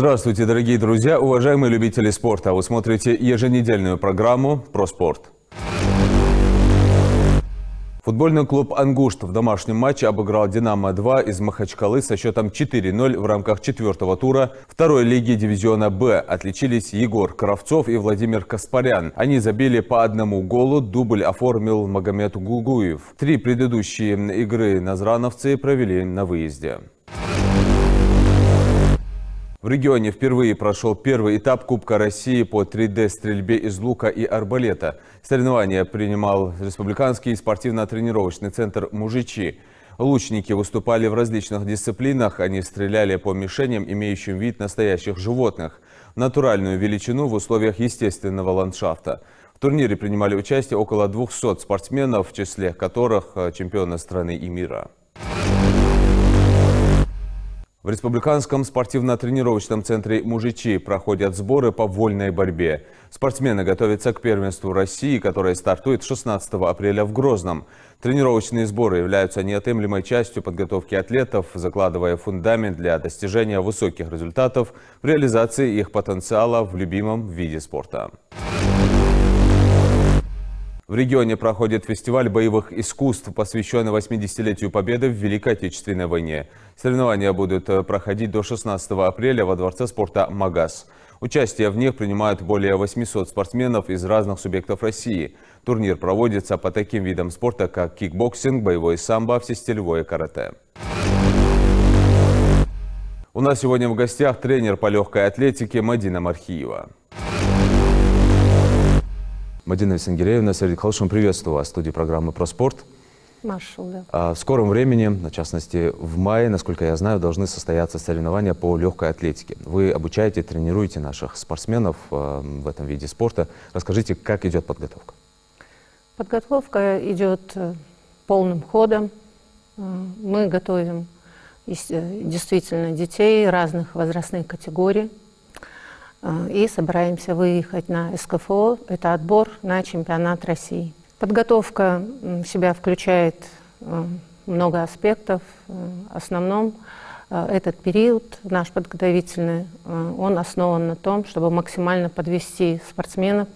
Здравствуйте, дорогие друзья, уважаемые любители спорта. Вы смотрите еженедельную программу «Про спорт». Футбольный клуб «Ангушт» в домашнем матче обыграл «Динамо-2» из Махачкалы со счетом 4-0 в рамках четвертого тура второй лиги дивизиона «Б». Отличились Егор Кравцов и Владимир Каспарян. Они забили по одному голу, дубль оформил Магомед Гугуев. Три предыдущие игры назрановцы провели на выезде. В регионе впервые прошел первый этап Кубка России по 3D-стрельбе из лука и арбалета. Соревнования принимал Республиканский спортивно-тренировочный центр «Мужичи». Лучники выступали в различных дисциплинах. Они стреляли по мишеням, имеющим вид настоящих животных, натуральную величину в условиях естественного ландшафта. В турнире принимали участие около 200 спортсменов, в числе которых чемпионы страны и мира. В Республиканском спортивно-тренировочном центре «Мужичи» проходят сборы по вольной борьбе. Спортсмены готовятся к первенству России, которое стартует 16 апреля в Грозном. Тренировочные сборы являются неотъемлемой частью подготовки атлетов, закладывая фундамент для достижения высоких результатов в реализации их потенциала в любимом виде спорта. В регионе проходит фестиваль боевых искусств, посвященный 80-летию Победы в Великой Отечественной войне. Соревнования будут проходить до 16 апреля во Дворце спорта «Магаз». Участие в них принимают более 800 спортсменов из разных субъектов России. Турнир проводится по таким видам спорта, как кикбоксинг, боевой самбо, всестилевое карате. У нас сегодня в гостях тренер по легкой атлетике Мадина Мархиева. Мадина Сенгиреевна, Сергей Халшин, приветствую вас в студии программы «Про спорт». В скором времени, в частности в мае, насколько я знаю, должны состояться соревнования по легкой атлетике. Вы обучаете, тренируете наших спортсменов в этом виде спорта. Расскажите, как идет подготовка? Подготовка идет полным ходом. Мы готовим действительно детей разных возрастных категорий. И собираемся выехать на СКФО, это отбор на чемпионат России. Подготовка в себя включает много аспектов. В основном этот период наш подготовительный, он основан на том, чтобы максимально подвести спортсменов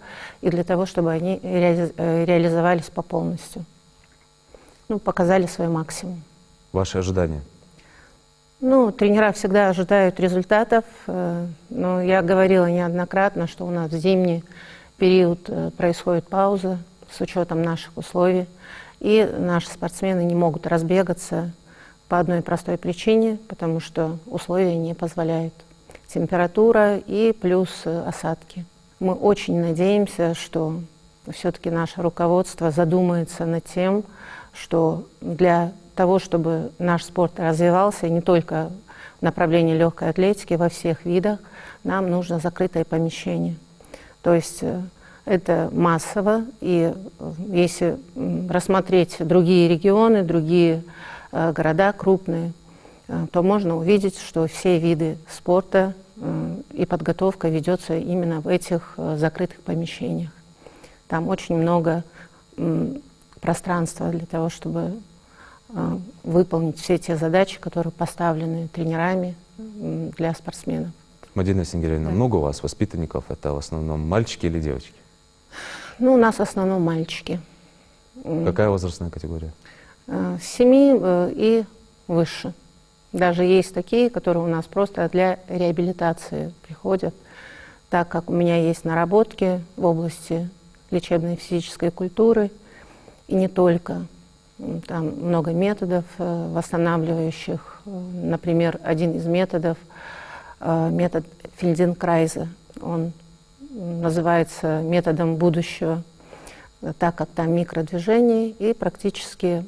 и для того, чтобы они реализовались по полностью. Показали свой максимум. Ваши ожидания? Тренера всегда ожидают результатов, но я говорила неоднократно, что у нас в зимний период происходит пауза с учетом наших условий, и наши спортсмены не могут разбегаться по одной простой причине, потому что условия не позволяют. Температура и плюс осадки. Мы очень надеемся, что все-таки наше руководство задумается над тем, что для того, чтобы наш спорт развивался не только в направлении легкой атлетики, во всех видах, нам нужно закрытое помещение. То есть это массово, и если рассмотреть другие регионы, другие города крупные, то можно увидеть, что все виды спорта и подготовка ведется именно в этих закрытых помещениях. Там очень много пространства для того, чтобы выполнить все те задачи, которые поставлены тренерами для спортсменов. Мадина Сенгиреевна, много у вас воспитанников? Это в основном мальчики или девочки? У нас в основном мальчики. Какая возрастная категория? С 7 и выше. Даже есть такие, которые у нас просто для реабилитации приходят, так как у меня есть наработки в области лечебной физической культуры, и не только. Там много методов восстанавливающих. Например, один из методов, метод Фельденкрайза, он называется методом будущего, так как там микродвижения, и практически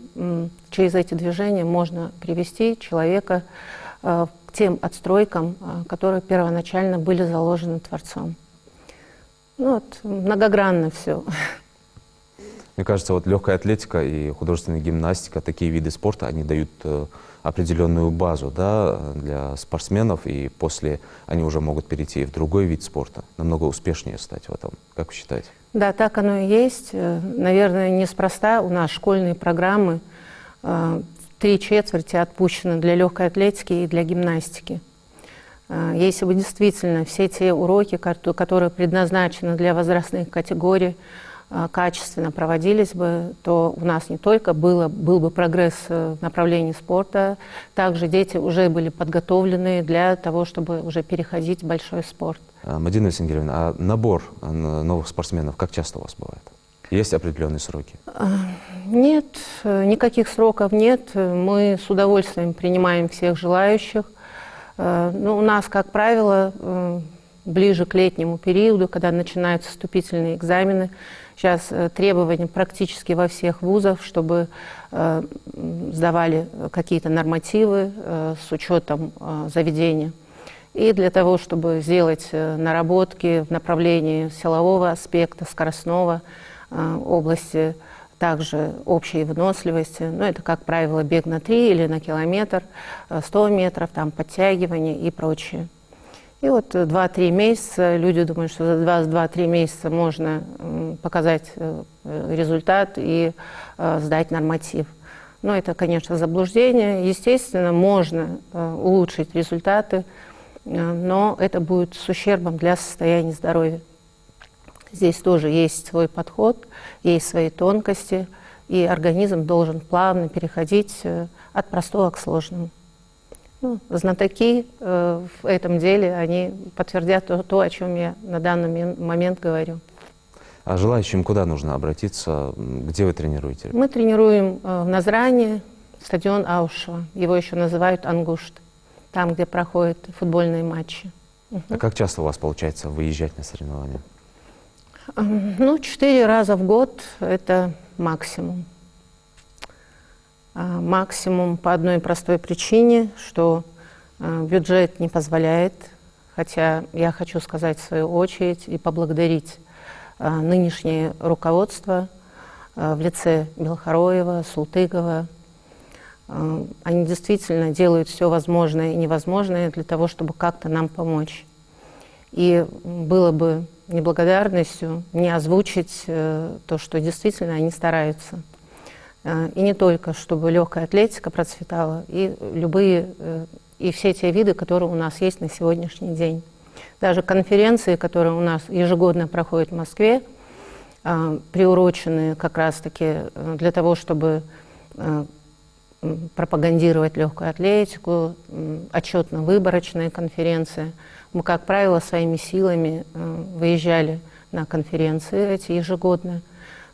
через эти движения можно привести человека к тем отстройкам, которые первоначально были заложены Творцом. Многогранно все. Мне кажется, легкая атлетика и художественная гимнастика, такие виды спорта, они дают определенную базу, для спортсменов, и после они уже могут перейти в другой вид спорта, намного успешнее стать в этом. Как вы считаете? Да, так оно и есть. Наверное, неспроста у нас школьные программы 3/4 отпущены для легкой атлетики и для гимнастики. Если бы действительно все те уроки, которые предназначены для возрастных категорий, качественно проводились бы, то у нас не только был бы прогресс в направлении спорта, также дети уже были подготовлены для того, чтобы уже переходить в большой спорт. Мадина Сингелевна, а набор новых спортсменов как часто у вас бывает? Есть определенные сроки? Нет, никаких сроков нет. Мы с удовольствием принимаем всех желающих. Но у нас, как правило, ближе к летнему периоду, когда начинаются вступительные экзамены, сейчас требования практически во всех вузах, чтобы сдавали какие-то нормативы с учетом заведения. И для того, чтобы сделать наработки в направлении силового аспекта, скоростного области, также общей выносливости. Ну, это, как правило, бег на 3 или на километр, 100 метров, там, подтягивание и прочее. И вот 2-3 месяца, люди думают, что за 2-3 месяца можно показать результат и сдать норматив. Но это, конечно, заблуждение. Естественно, можно улучшить результаты, но это будет с ущербом для состояния здоровья. Здесь тоже есть свой подход, есть свои тонкости, и организм должен плавно переходить от простого к сложному. Ну, знатоки в этом деле, они подтвердят то, о чем я на данный момент говорю. А желающим куда нужно обратиться? Где вы тренируете? Мы тренируем в Назране, стадион Аушева. Его еще называют Ангушт, там, где проходят футбольные матчи. А как часто у вас получается выезжать на соревнования? Ну, 4 раза в год – это максимум. Максимум по одной простой причине, что бюджет не позволяет. Хотя я хочу сказать в свою очередь и поблагодарить нынешнее руководство в лице Белхароева, Султыгова. Они действительно делают все возможное и невозможное для того, чтобы как-то нам помочь. И было бы неблагодарностью не озвучить то, что действительно они стараются. И не только, чтобы легкая атлетика процветала, и и все те виды, которые у нас есть на сегодняшний день. Даже конференции, которые у нас ежегодно проходят в Москве, приурочены как раз-таки для того, чтобы пропагандировать легкую атлетику, отчетно-выборочные конференции. Мы, как правило, своими силами выезжали на конференции эти ежегодно.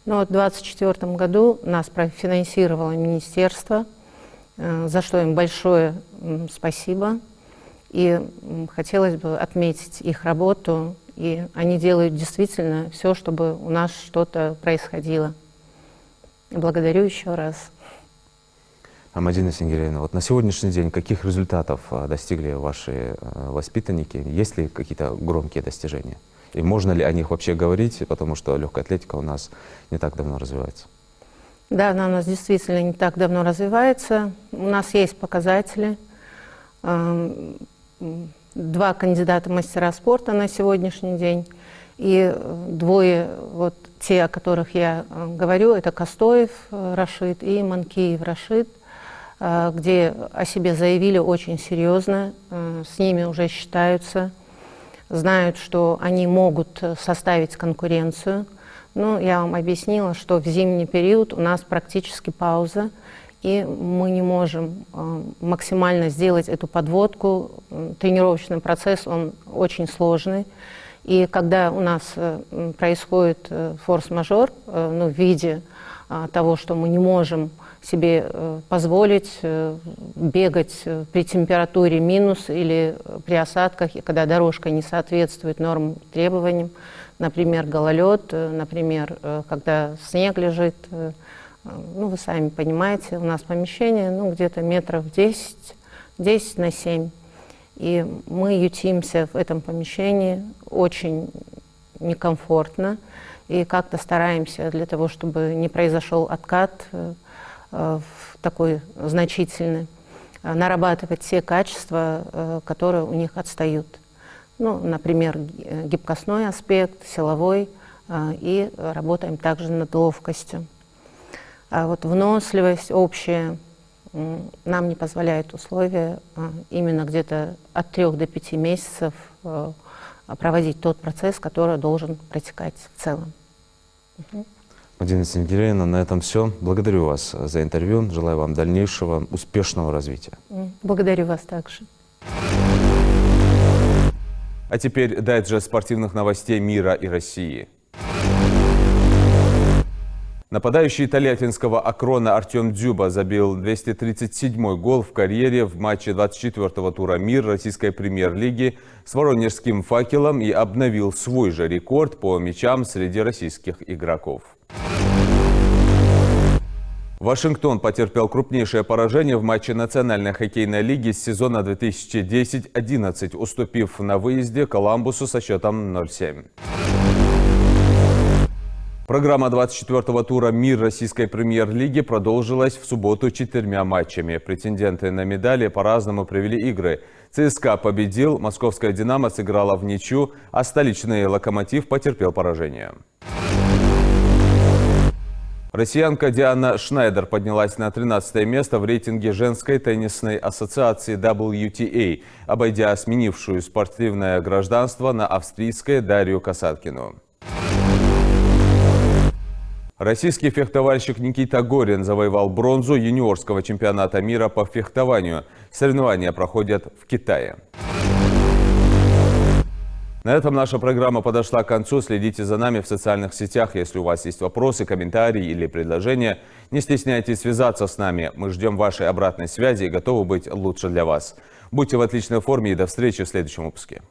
Но в 2024 году нас профинансировало министерство, за что им большое спасибо. И хотелось бы отметить их работу. И они делают действительно все, чтобы у нас что-то происходило. Благодарю еще раз. Мадина Сингелевна, вот на сегодняшний день каких результатов достигли ваши воспитанники? Есть ли какие-то громкие достижения? И можно ли о них вообще говорить, потому что легкая атлетика у нас не так давно развивается? Да, она у нас действительно не так давно развивается. У нас есть показатели. 2 кандидата мастера спорта на сегодняшний день. И 2, вот те, о которых я говорю, это Костоев Рашид и Манкиев Рашид, где о себе заявили очень серьезно, с ними уже считаются, знают, что они могут составить конкуренцию. Но я вам объяснила, что в зимний период у нас практически пауза, и мы не можем максимально сделать эту подводку. Тренировочный процесс, он очень сложный. И когда у нас происходит форс-мажор, в виде того, что мы не можем себе позволить бегать при температуре минус или при осадках, и когда дорожка не соответствует нормам требованиям, например, гололед, например, когда снег лежит, ну, вы сами понимаете, у нас помещение, ну, где-то метров 10 на 7. И мы ютимся в этом помещении, очень некомфортно, и как-то стараемся для того, чтобы не произошел откат такой значительный, нарабатывать те качества, которые у них отстают. Ну, например, гибкостной аспект, силовой, и работаем также над ловкостью. А вот выносливость общая, нам не позволяют условия именно где-то от 3 до 5 месяцев проводить тот процесс, который должен протекать в целом. Мадина Сенгереевна, на этом все. Благодарю вас за интервью. Желаю вам дальнейшего успешного развития. Благодарю вас также. А теперь дайджест спортивных новостей мира и России. Нападающий Тольяттинского Акрона Артем Дзюба забил 237-й гол в карьере в матче 24-го тура «Мир» российской премьер-лиги с воронежским «Факелом» и обновил свой же рекорд по мячам среди российских игроков. Вашингтон потерпел крупнейшее поражение в матче Национальной хоккейной лиги с сезона 2010-11, уступив на выезде Коламбусу со счетом 0-7. Программа 24-го тура «Мир» российской премьер-лиги продолжилась в субботу 4 матчами. Претенденты на медали по-разному провели игры. ЦСКА победил, московская «Динамо» сыграла в ничью, а столичный «Локомотив» потерпел поражение. Россиянка Диана Шнайдер поднялась на 13-е место в рейтинге женской теннисной ассоциации WTA, обойдя сменившую спортивное гражданство на австрийское Дарью Касаткину. Российский фехтовальщик Никита Горин завоевал бронзу юниорского чемпионата мира по фехтованию. Соревнования проходят в Китае. На этом наша программа подошла к концу. Следите за нами в социальных сетях. Если у вас есть вопросы, комментарии или предложения, не стесняйтесь связаться с нами. Мы ждем вашей обратной связи и готовы быть лучше для вас. Будьте в отличной форме и до встречи в следующем выпуске.